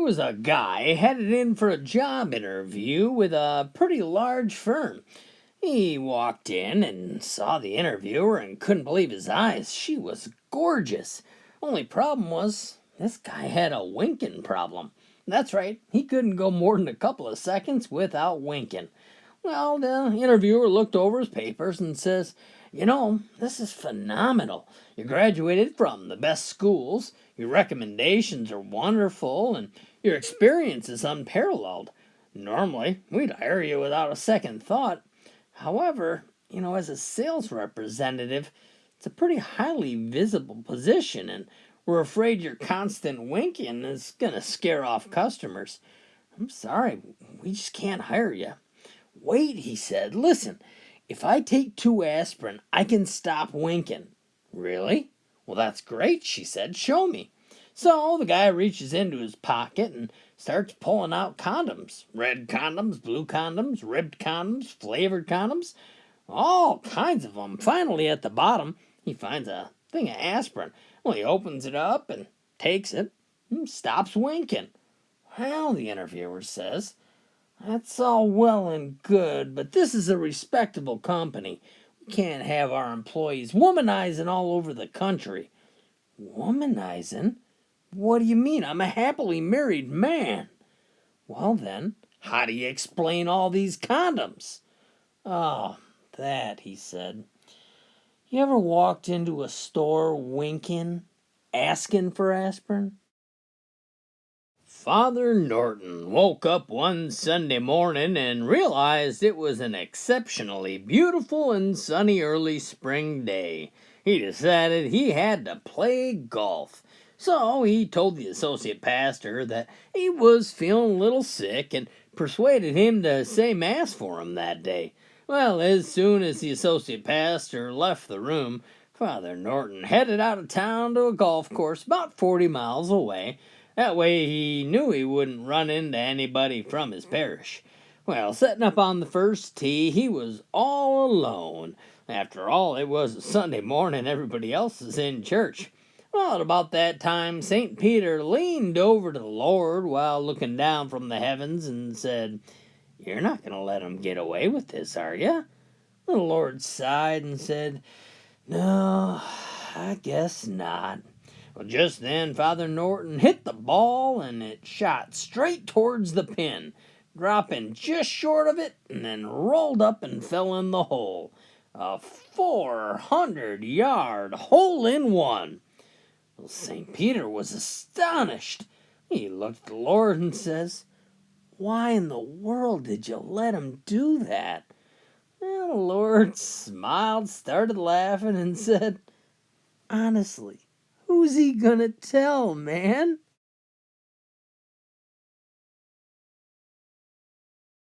was a guy headed in for a job interview with a pretty large firm. He walked in and saw the interviewer and couldn't believe his eyes. She was gorgeous. Only problem was, this guy had a winking problem. That's right, he couldn't go more than a couple of seconds without winking. Well, the interviewer looked over his papers and says, this is phenomenal. You graduated from the best schools, your recommendations are wonderful, and your experience is unparalleled. Normally, we'd hire you without a second thought. However, as a sales representative, it's a pretty highly visible position, and we're afraid your constant winking is going to scare off customers. I'm sorry, we just can't hire you. Wait, he said, listen, if I take 2 aspirin, I can stop winking. Really? Well, that's great, she said, show me. So the guy reaches into his pocket and starts pulling out condoms. Red condoms, blue condoms, ribbed condoms, flavored condoms, all kinds of them. Finally, at the bottom, he finds a thing of aspirin. Well, he opens it up and takes it and stops winking. Well, the interviewer says, that's all well and good, but this is a respectable company. We can't have our employees womanizing all over the country. Womanizing? What do you mean? I'm a happily married man. Well then, how do you explain all these condoms? Oh, that, he said. You ever walked into a store winking, asking for aspirin? Father Norton woke up one Sunday morning and realized it was an exceptionally beautiful and sunny early spring day. He decided he had to play golf. So he told the associate pastor that he was feeling a little sick and persuaded him to say mass for him that day. Well, as soon as the associate pastor left the room, Father Norton headed out of town to a golf course about 40 miles away. That way he knew he wouldn't run into anybody from his parish. Well, setting up on the first tee, he was all alone. After all, it was a Sunday morning, everybody else is in church. Well, at about that time, St. Peter leaned over to the Lord while looking down from the heavens and said, "You're not going to let him get away with this, are you?" The Lord sighed and said, "No, I guess not." Well, just then Father Norton hit the ball and it shot straight towards the pin, dropping just short of it and then rolled up and fell in the hole. A 400-yard hole-in-one. Well, St. Peter was astonished. He looked at the Lord and says, "Why in the world did you let him do that?" Well, the Lord smiled, started laughing, and said, "Honestly, who's he gonna tell, man?"